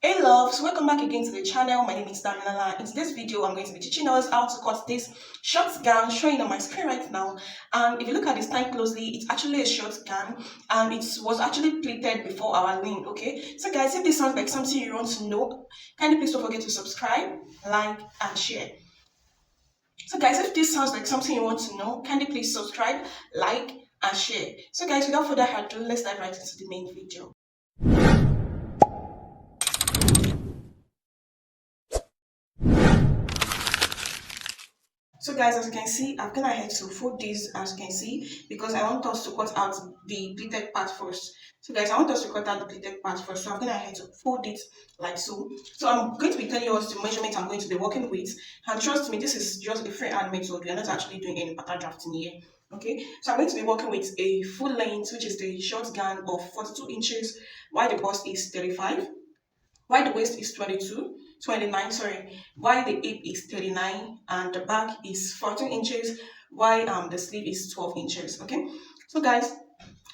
Hey loves, welcome back again to the channel. My name is Damilola. In today's video, I'm going to be teaching us how to cut this short gown showing on my screen right now. And if you look at this type closely, it's actually a short gown and it was actually pleated before our link, okay? So guys, if this sounds like something you want to know, kindly please don't forget to subscribe, like, and share. So guys, if this sounds like something you want to know, kindly please subscribe, like, and share. So guys, without further ado, let's dive right into the main video. So guys, as you can see, I've gone ahead to fold this, as you can see, because I want us to cut out the pleated part first. So guys, I want us to cut out the pleated part first. So I'm going ahead to fold it like so. So I'm going to be telling you us the measurement I'm going to be working with. And trust me, this is just a freehand method. We are not actually doing any pattern drafting here. Okay, so I'm going to be working with a full length, which is the short gown of 42 inches, while the bust is 35. Why the waist is 29, sorry, why the hip is 39 and the back is 14 inches, why the sleeve is 12 inches, okay? So guys,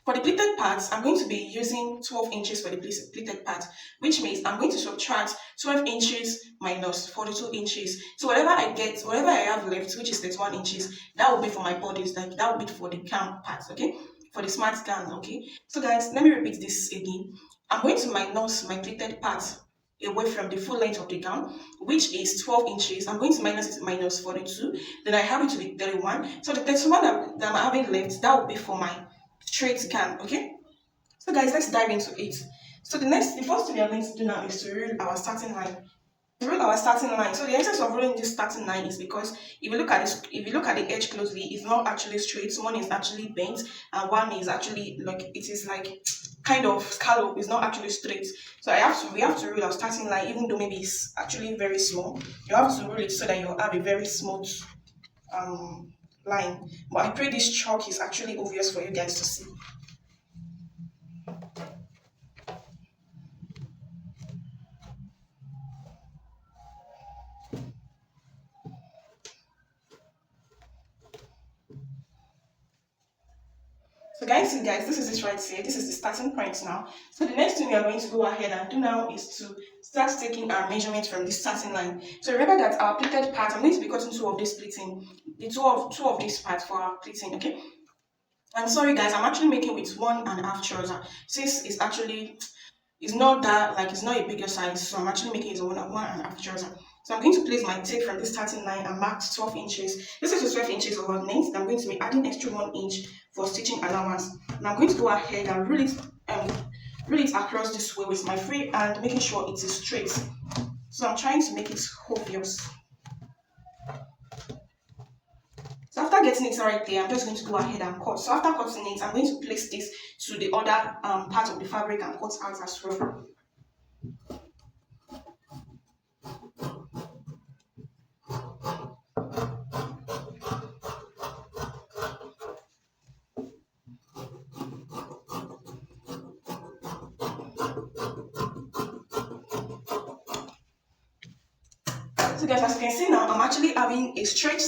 for the pleated parts, I'm going to be using 12 inches for the pleated part, which means I'm going to subtract 12 inches minus 42 inches. So whatever I have left, which is 31 inches, that will be for my bodice, like that will be for the gown part, okay? For the smart gown, okay? So guys, let me repeat this again. I'm going to minus my pleated part away from the full length of the gown, which is 12 inches. I'm going to minus it minus 42. Then I have it to the 31. So the 31 that I'm having left, that will be for my straight gown, okay? So guys, let's dive into it. So the first thing we are going to do now is to rule our starting line. To rule our starting line. So the essence of ruling this starting line is because if you look at this, if you look at the edge closely, it's not actually straight. One is actually bent, and one is actually like it is like kind of scallop. It's not actually straight. So we have to rule our starting line, even though maybe it's actually very small. You have to rule it so that you have a very smooth line. But I pray this chalk is actually obvious for you guys to see. So guys, this is it right here. This is the starting point now. So the next thing we are going to go ahead and do now is to start taking our measurement from the starting line. So remember that our pleated part, I'm going to be cutting two of this pleating, the two of these parts for our pleating, okay? And sorry guys, I'm actually making with 1.5 trouser since it's not that, like it's not a bigger size, so I'm actually making it a 1.5 trouser. So I'm going to place my tape from the starting line and mark 12 inches. This is 12 inches over length. I'm going to be adding extra 1 inch for stitching allowance. And I'm going to go ahead and rule it across this way with my free hand, making sure it is straight. So I'm trying to make it obvious. So after getting it right there, I'm just going to go ahead and cut. So after cutting it, I'm going to place this to the other part of the fabric and cut out as well. So guys, as you can see now, I'm actually having a straight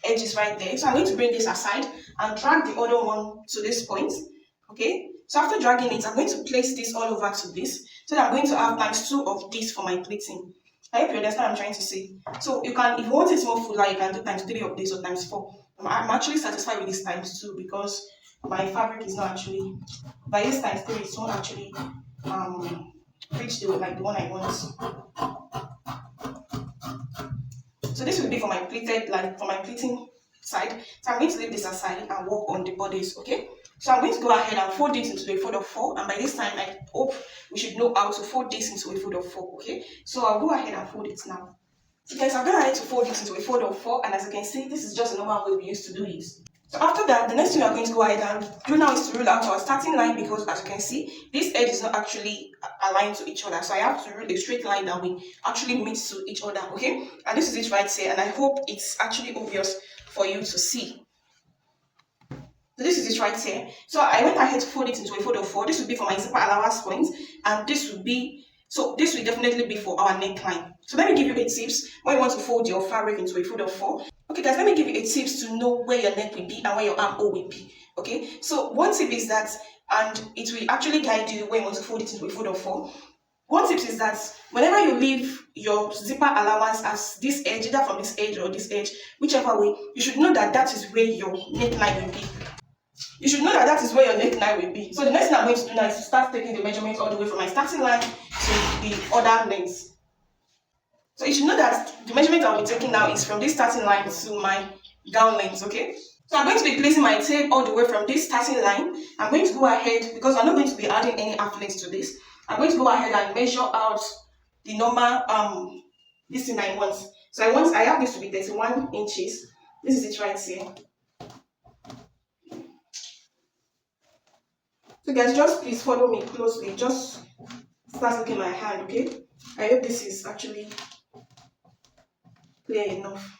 edges right there. So I'm going to bring this aside and drag the other one to this point. Okay. So after dragging it, I'm going to place this all over to this. So that I'm going to have ×2 of this for my pleating. I hope you understand what I'm trying to say. So you can, if you want it more fuller, you can do ×3 of this or ×4. I'm actually satisfied with this ×2 because my fabric is not actually, by this ×3, it's not actually reach the one I want. So this will be for my pleated, like for my pleating side. So I'm going to leave this aside and work on the bodice, okay? So I'm going to go ahead and fold it into a fold of 4, and by this time I hope we should know how to fold this into a fold of 4, okay? So I'll go ahead and fold it now. So guys, I'm going to fold it into a fold of 4, and as you can see, this is just a normal way we used to do it. So after that, the next thing we're going to go ahead and do now is to rule out our starting line, because as you can see, this edge is not actually aligned to each other. So I have to rule a straight line that we actually meet to each other, okay? And this is it right here, and I hope it's actually obvious for you to see. So this is it right here. So I went ahead to fold it into a fold of 4. This would be for my zipper allowance point, and this would be, so this will definitely be for our neckline. So let me give you a tips when you want to fold your fabric into a fold of 4. Okay guys, let me give you a tips to know where your neck will be and where your armhole will be. Okay, so one tip is that, and it will actually guide you when you want to fold it into a fold of 4. One tip is that whenever you leave your zipper allowance as this edge, either from this edge or this edge, whichever way, you should know that that is where your neckline will be. You should know that that is where your neckline will be. So the next thing I'm going to do now is to start taking the measurement all the way from my starting line to the other length. So you should know that the measurement I'll be taking now is from this starting line to my gown length, okay? So I'm going to be placing my tape all the way from this starting line. I'm going to go ahead, because I'm not going to be adding any half length to this. I'm going to go ahead and measure out the normal this thing I want. So I have this to be 31 inches. This is it right here. So guys, just please follow me closely. Just start looking at my hand, okay? I hope this is actually clear enough.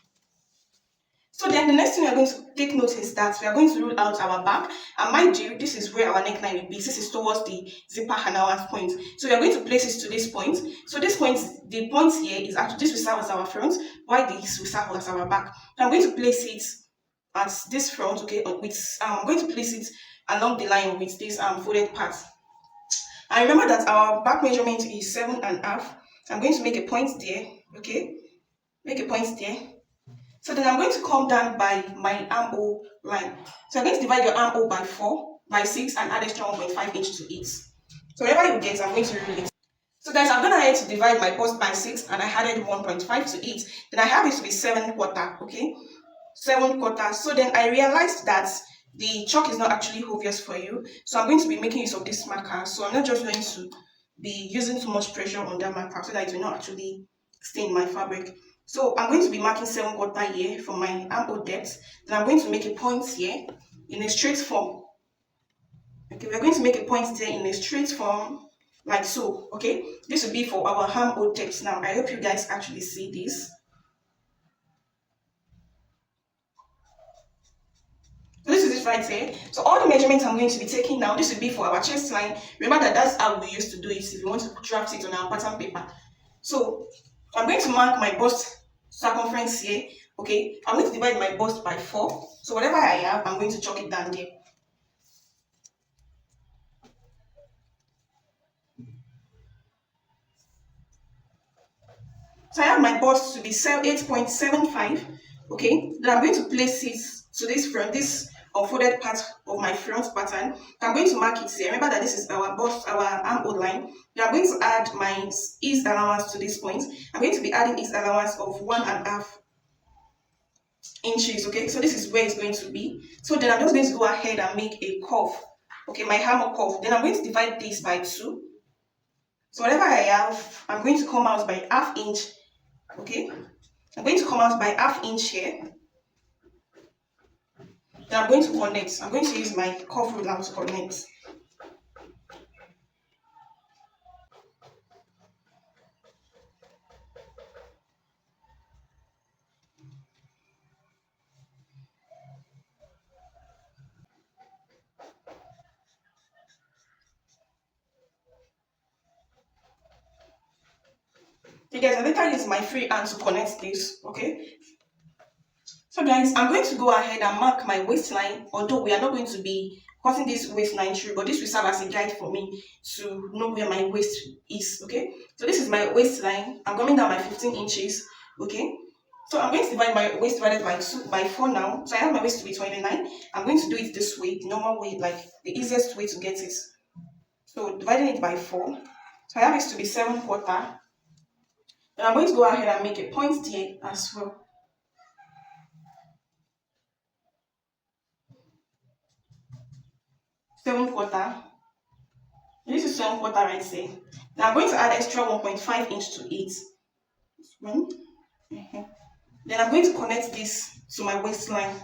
So then the next thing we are going to take note is that we are going to rule out our back, and mind you, this is where our neckline will be. This is towards the zipper allowance point. So we are going to place it to this point. So this point, the point here is actually, this will serve as our front, while this will serve as our back. So I'm going to place it at this front, okay, with I'm going to place it along the line with this folded part. And remember that our back measurement is 7.5. So I'm going to make a point there, okay? Make a point there. So then I'm going to come down by my armhole line. So I'm going to divide your armhole by 4, by 6, and add extra 1.5 inch to it. So whatever you get, I'm going to rule it. So guys, I've gone ahead to divide my bust by 6, and I added 1.5 to it. Then I have it to be 7/4, okay? 7/4. So then I realized that the chalk is not actually obvious for you. So I'm going to be making use of this marker. So I'm not just going to be using too much pressure on that marker so that it will not actually stain my fabric. So I'm going to be marking 7/4 here for my armhole depth. Then I'm going to make a point here in a straight form. Okay, we're going to make a point there in a straight form, like so. Okay, this will be for our armhole depth. Now, I hope you guys actually see this. So this is it right here. So all the measurements I'm going to be taking now, this will be for our chest line. Remember that that's how we used to do it if you want to draft it on our pattern paper. So I'm going to mark my bust circumference here, okay? I'm going to divide my bust by 4. So whatever I have, I'm going to chalk it down there. So I have my bust to be 8.75, okay? Then I'm going to place it to this front, this unfolded part of my front pattern. I'm going to mark it here. Remember that this is our bust, our armhole line. Then I'm going to add my ease allowance to this point. I'm going to be adding ease allowance of 1.5 inches, okay? So this is where it's going to be. So then I'm just going to go ahead and make a curve, okay? My hammer curve. Then I'm going to divide this by 2. So whatever I have, I'm going to come out by 1/2 inch, okay? I'm going to come out by 1/2 inch here. Then I'm going to connect. I'm going to use my curve ruler to connect. Okay guys, I later use my free hand to connect this, okay? So guys, I'm going to go ahead and mark my waistline, although we are not going to be cutting this waistline through, but this will serve as a guide for me to know where my waist is, okay? So this is my waistline. I'm coming down by 15 inches, okay? So I'm going to divide my waist divided by 4 now. So I have my waist to be 29. I'm going to do it this way, the normal way, like the easiest way to get it. So dividing it by 4. So I have it to be 7/4. And I'm going to go ahead and make a point there as well. 7/4. This is 7/4 right there. Now I'm going to add extra 1.5 inch to it. Then I'm going to connect this to my waistline.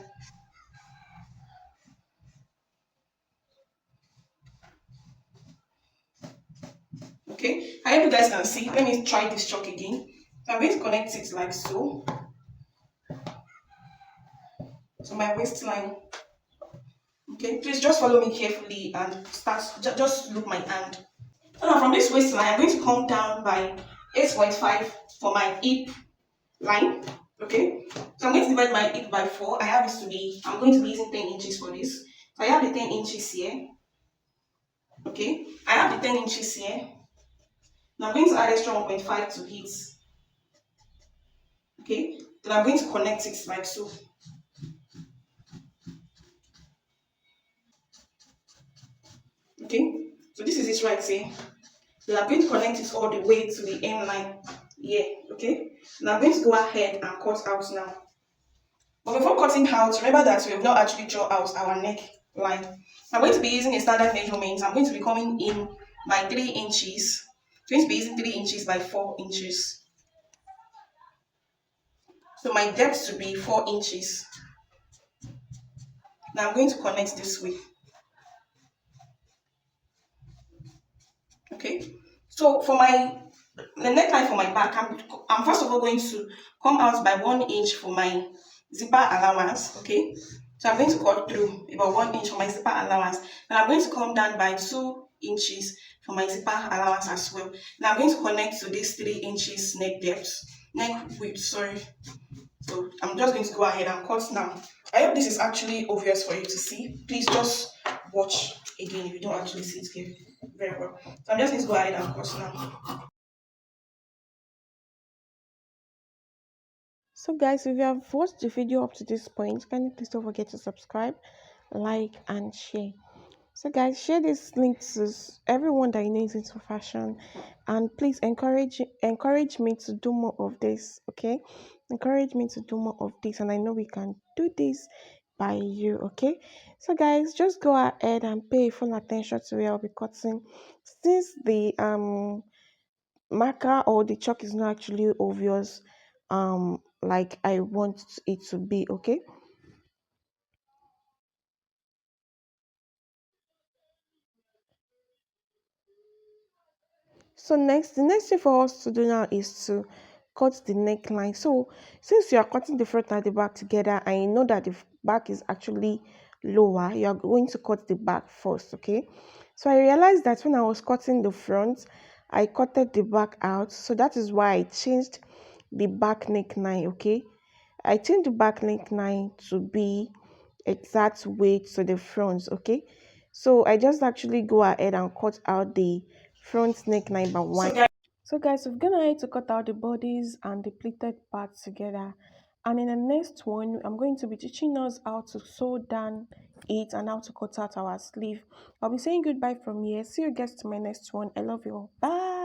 Okay, I hope you guys can see. Let me try this chalk again. So I'm going to connect it like so to my waistline. Okay, please just follow me carefully and start. Just look my hand. So now from this waistline, I'm going to come down by 8.5 for my hip line. Okay, so I'm going to divide my hip by 4. I have this to be, I'm going to be using 10 inches for this. So I have the 10 inches here. Okay, I have the 10 inches here. Now I'm going to add extra 1.5 to it. Okay, then I'm going to connect it like so. Okay, so this is it right here. Then I'm going to connect it all the way to the end line here. Okay, now I'm going to go ahead and cut out now. But before cutting out, remember that we have not actually drawn out our neck line. I'm going to be using a standard measurement. I'm going to be coming in by 3 inches. I'm going to be using 3 inches by 4 inches. So my depth to be 4 inches. Now I'm going to connect this way. Okay. So for my the neckline for my back, I'm first of all going to come out by 1 inch for my zipper allowance. Okay. So I'm going to cut through about 1 inch for my zipper allowance. Then I'm going to come down by 2 inches for my zipper allowance as well. Now I'm going to connect to this 3 inches neck depth, neck width. Sorry. So I'm just going to go ahead and cut now. I hope this is actually obvious for you to see. Please just watch again if you don't actually see it here very well. So I'm just going to go ahead and cut now. So guys, if you have watched the video up to this point, kindly please don't forget to subscribe, like and share. So guys, share this link to everyone that you know is into fashion, and please encourage me to do more of this. Okay, encourage me to do more of this, and I know we can do this by you. Okay, so guys, just go ahead and pay full attention to where I'll be cutting, since the marker or the chalk is not actually obvious like I want it to be. Okay, so the next thing for us to do now is to cut the neckline. So since you are cutting the front and the back together and you know that the back is actually lower, you are going to cut the back first. Okay, so I realized that when I was cutting the front, I cutted the back out, so that is why I changed the back neckline. Okay, I changed the back neckline to be exact weight to the front. Okay, so I just actually go ahead and cut out the front neckline by one. So guys, So guys, we're gonna need to cut out the bodies and the pleated parts together, and in the next one I'm going to be teaching us how to sew down it and how to cut out our sleeve. I'll be saying goodbye from here. See you guys to my next one. I love you all. Bye.